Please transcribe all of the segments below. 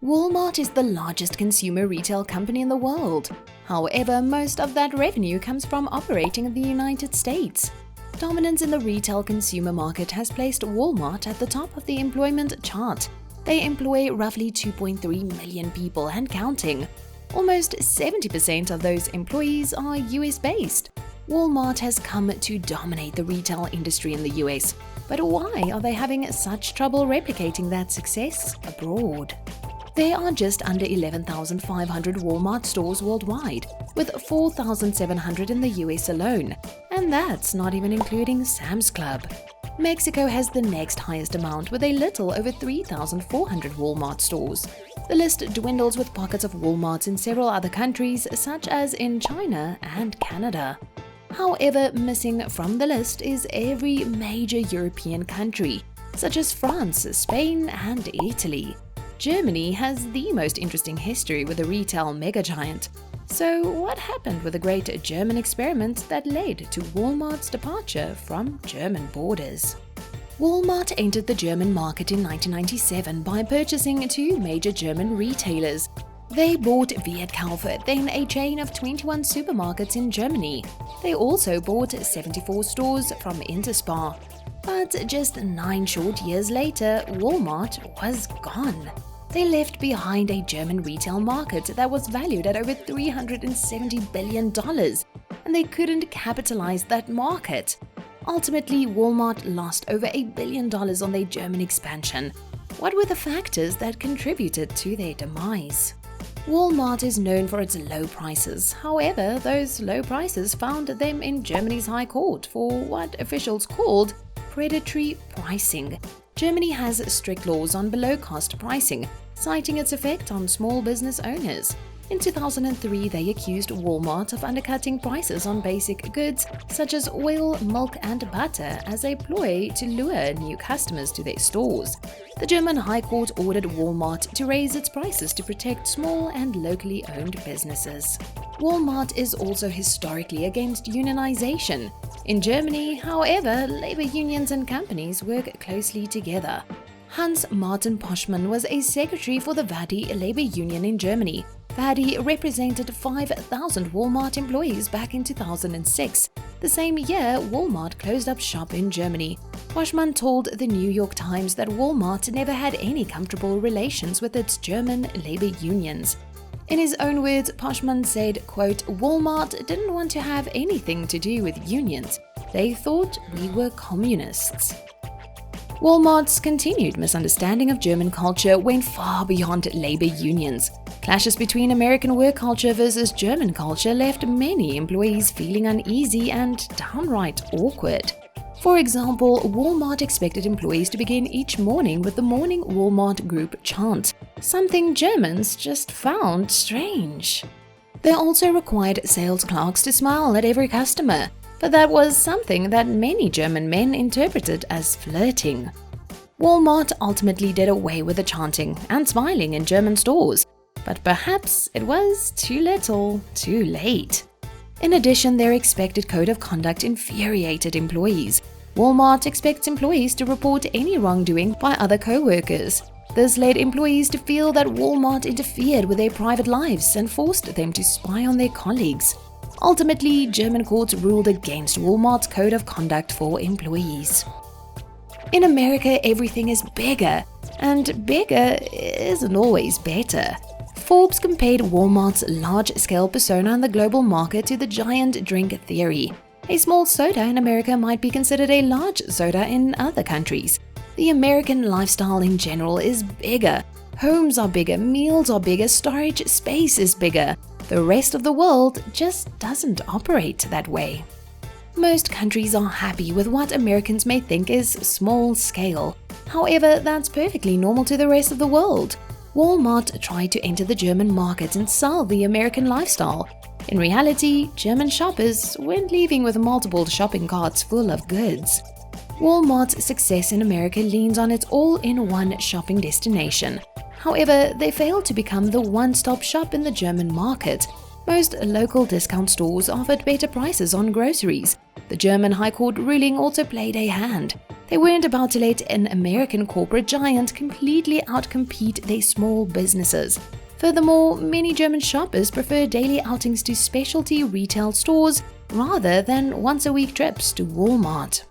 Walmart is the largest consumer retail company in the world. However, most of that revenue comes from operating in the United States. Dominance in the retail consumer market has placed Walmart at the top of the employment chart. They employ roughly 2.3 million people and counting. Almost 70% of those employees are US-based. Walmart has come to dominate the retail industry in the US. But why are they having such trouble replicating that success abroad? There are just under 11,500 Walmart stores worldwide, with 4,700 in the US alone. And that's not even including Sam's Club. Mexico has the next highest amount with a little over 3,400 Walmart stores. The list dwindles with pockets of Walmarts in several other countries, such as in China and Canada. However, missing from the list is every major European country, such as France, Spain, and Italy. Germany has the most interesting history with a retail megagiant. So what happened with the great German experiment that led to Walmart's departure from German borders? Walmart entered the German market in 1997 by purchasing two major German retailers. They bought Wertkauf, then a chain of 21 supermarkets in Germany. They also bought 74 stores from Interspar. But just 9 short years later, Walmart was gone. They left behind a German retail market that was valued at over $370 billion, and they couldn't capitalize that market. Ultimately, Walmart lost over $1 billion on their German expansion. What were the factors that contributed to their demise? Walmart is known for its low prices. However, those low prices found them in Germany's High Court for what officials called predatory pricing. Germany has strict laws on below-cost pricing, citing its effect on small business owners. In 2003, they accused Walmart of undercutting prices on basic goods such as oil, milk, and butter as a ploy to lure new customers to their stores. The German High Court ordered Walmart to raise its prices to protect small and locally owned businesses. Walmart is also historically against unionization. In Germany, however, labor unions and companies work closely together. Hans Martin Poschmann was a secretary for the Verdi labor union in Germany. Verdi represented 5,000 Walmart employees back in 2006. The same year, Walmart closed up shop in Germany. Poschmann told the New York Times that Walmart never had any comfortable relations with its German labor unions. In his own words, Poschmann said, quote, "Walmart didn't want to have anything to do with unions. They thought we were communists." Walmart's continued misunderstanding of German culture went far beyond labor unions. Clashes between American work culture versus German culture left many employees feeling uneasy and downright awkward. For example, Walmart expected employees to begin each morning with the Morning Walmart Group chant, something Germans just found strange. They also required sales clerks to smile at every customer, but that was something that many German men interpreted as flirting. Walmart ultimately did away with the chanting and smiling in German stores, but perhaps it was too little, too late. In addition, their expected code of conduct infuriated employees. Walmart expects employees to report any wrongdoing by other co-workers. This led employees to feel that Walmart interfered with their private lives and forced them to spy on their colleagues. Ultimately, German courts ruled against Walmart's code of conduct for employees. In America, everything is bigger, and bigger isn't always better. Forbes compared Walmart's large-scale persona in the global market to the giant drink theory. A small soda in America might be considered a large soda in other countries. The American lifestyle in general is bigger. Homes are bigger, meals are bigger, storage space is bigger. The rest of the world just doesn't operate that way. Most countries are happy with what Americans may think is small scale. However, that's perfectly normal to the rest of the world. Walmart tried to enter the German market and sell the American lifestyle. In reality, German shoppers weren't leaving with multiple shopping carts full of goods. Walmart's success in America leans on its all-in-one shopping destination. However, they failed to become the one-stop shop in the German market. Most local discount stores offered better prices on groceries. The German High Court ruling also played a hand. They weren't about to let an American corporate giant completely outcompete their small businesses. Furthermore, many German shoppers prefer daily outings to specialty retail stores rather than once-a-week trips to Walmart.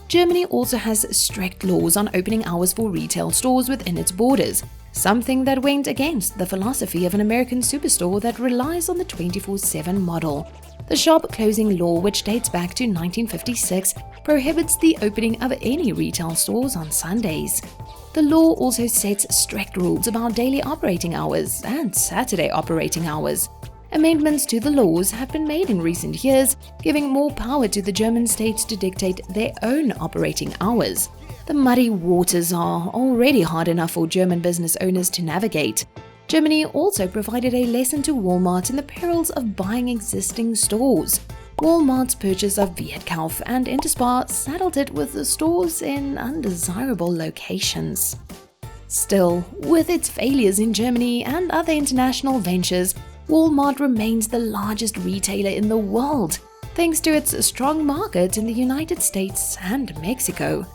Germany also has strict laws on opening hours for retail stores within its borders, something that went against the philosophy of an American superstore that relies on the 24/7 model. The shop closing law, which dates back to 1956, prohibits the opening of any retail stores on Sundays. The law also sets strict rules about daily operating hours and Saturday operating hours. Amendments to the laws have been made in recent years, giving more power to the German states to dictate their own operating hours. The muddy waters are already hard enough for German business owners to navigate. Germany also provided a lesson to Walmart in the perils of buying existing stores. Walmart's purchase of Vietkauf and Interspar saddled it with the stores in undesirable locations. Still, with its failures in Germany and other international ventures, Walmart remains the largest retailer in the world, thanks to its strong market in the United States and Mexico.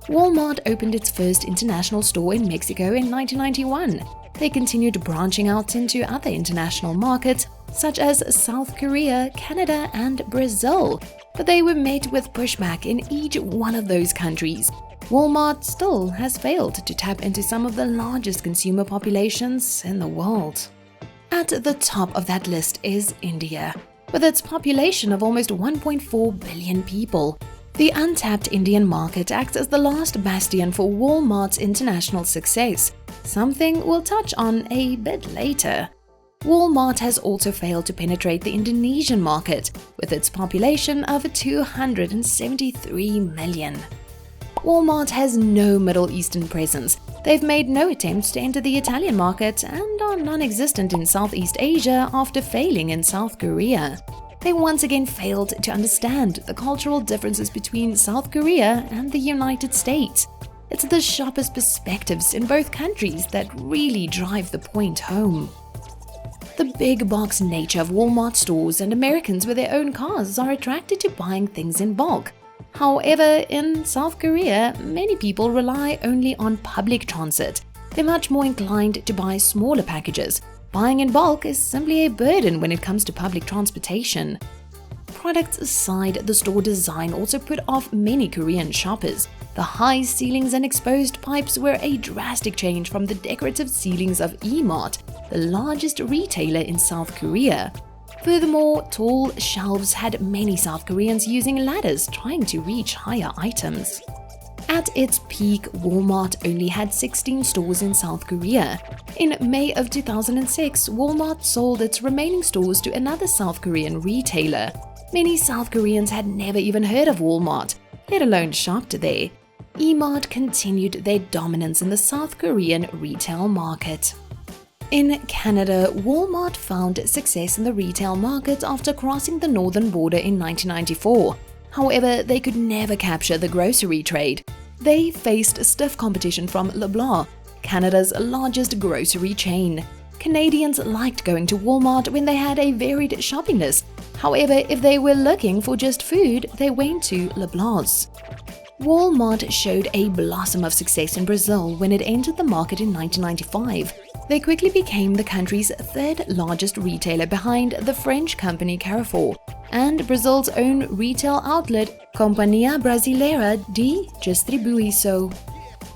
Walmart opened its first international store in Mexico in 1991. They continued branching out into other international markets, such as South Korea, Canada, and Brazil, but they were met with pushback in each one of those countries. Walmart still has failed to tap into some of the largest consumer populations in the world. At the top of that list is India, with its population of almost 1.4 billion people. The untapped Indian market acts as the last bastion for Walmart's international success, something we'll touch on a bit later. Walmart has also failed to penetrate the Indonesian market, with its population of 273 million. Walmart has no Middle Eastern presence. They've made no attempts to enter the Italian market and are non-existent in Southeast Asia after failing in South Korea. They once again failed to understand the cultural differences between South Korea and the United States. It's the shoppers' perspectives in both countries that really drive the point home. The big box nature of Walmart stores and Americans with their own cars are attracted to buying things in bulk. However, in South Korea, many people rely only on public transit. They're much more inclined to buy smaller packages. Buying in bulk is simply a burden when it comes to public transportation. Products aside, the store design also put off many Korean shoppers. The high ceilings and exposed pipes were a drastic change from the decorative ceilings of E-Mart, the largest retailer in South Korea. Furthermore, tall shelves had many South Koreans using ladders trying to reach higher items. At its peak, Walmart only had 16 stores in South Korea. In May of 2006, Walmart sold its remaining stores to another South Korean retailer. Many South Koreans had never even heard of Walmart, let alone shopped there. E-Mart continued their dominance in the South Korean retail market. In Canada, Walmart found success in the retail market after crossing the northern border in 1994. However, they could never capture the grocery trade. They faced stiff competition from Loblaw, Canada's largest grocery chain. Canadians liked going to Walmart when they had a varied shopping list. However, if they were looking for just food, they went to Loblaw's. Walmart showed a blossom of success in Brazil when it entered the market in 1995. They quickly became the country's third largest retailer behind the French company Carrefour and Brazil's own retail outlet, Companhia Brasileira de Distribuição.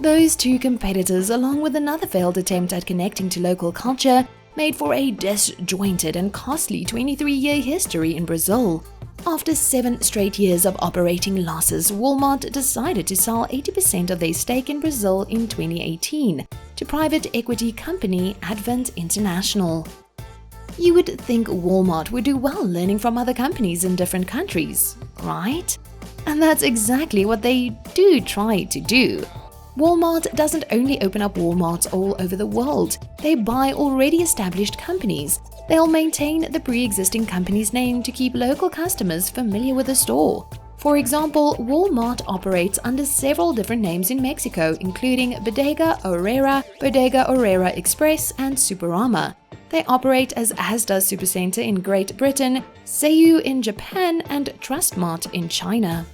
Those two competitors, along with another failed attempt at connecting to local culture, made for a disjointed and costly 23-year history in Brazil. After 7 straight years of operating losses, Walmart decided to sell 80% of their stake in Brazil in 2018 to private equity company Advent International. You would think Walmart would do well learning from other companies in different countries, right? And that's exactly what they do try to do. Walmart doesn't only open up Walmarts all over the world, they buy already established companies. They'll maintain the pre-existing company's name to keep local customers familiar with the store. For example, Walmart operates under several different names in Mexico, including Bodega Aurrera Express, and Superama. They operate as Asda Supercenter in Great Britain, Seiyu in Japan, and Trustmart in China.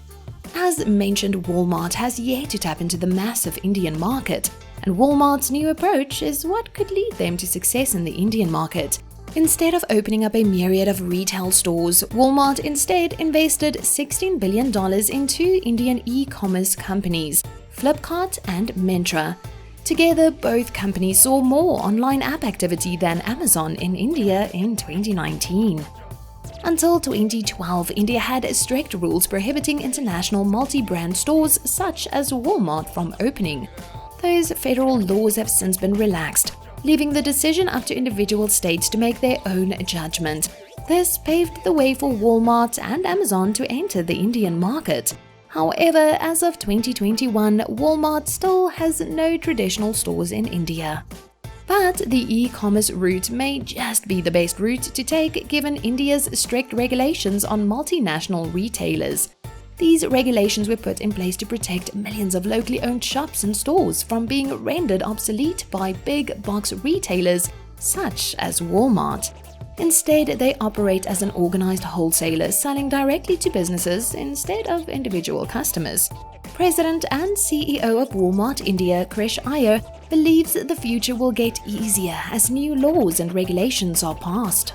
As mentioned, Walmart has yet to tap into the massive Indian market, and Walmart's new approach is what could lead them to success in the Indian market. Instead of opening up a myriad of retail stores, Walmart instead invested $16 billion in two Indian e-commerce companies, Flipkart and Myntra. Together, both companies saw more online app activity than Amazon in India in 2019. Until 2012, India had strict rules prohibiting international multi-brand stores such as Walmart from opening. Those federal laws have since been relaxed, leaving the decision up to individual states to make their own judgment. This paved the way for Walmart and Amazon to enter the Indian market. However, as of 2021, Walmart still has no traditional stores in India. But the e-commerce route may just be the best route to take given India's strict regulations on multinational retailers. These regulations were put in place to protect millions of locally owned shops and stores from being rendered obsolete by big box retailers such as Walmart. Instead, they operate as an organized wholesaler selling directly to businesses instead of individual customers. President and CEO of Walmart India, Krish Iyer, believes the future will get easier as new laws and regulations are passed.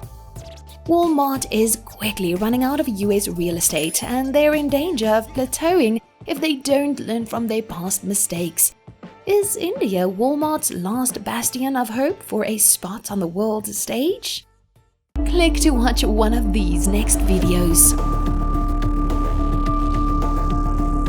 Walmart is quickly running out of US real estate, and they're in danger of plateauing if they don't learn from their past mistakes. Is India Walmart's last bastion of hope for a spot on the world stage? Click to watch one of these next videos.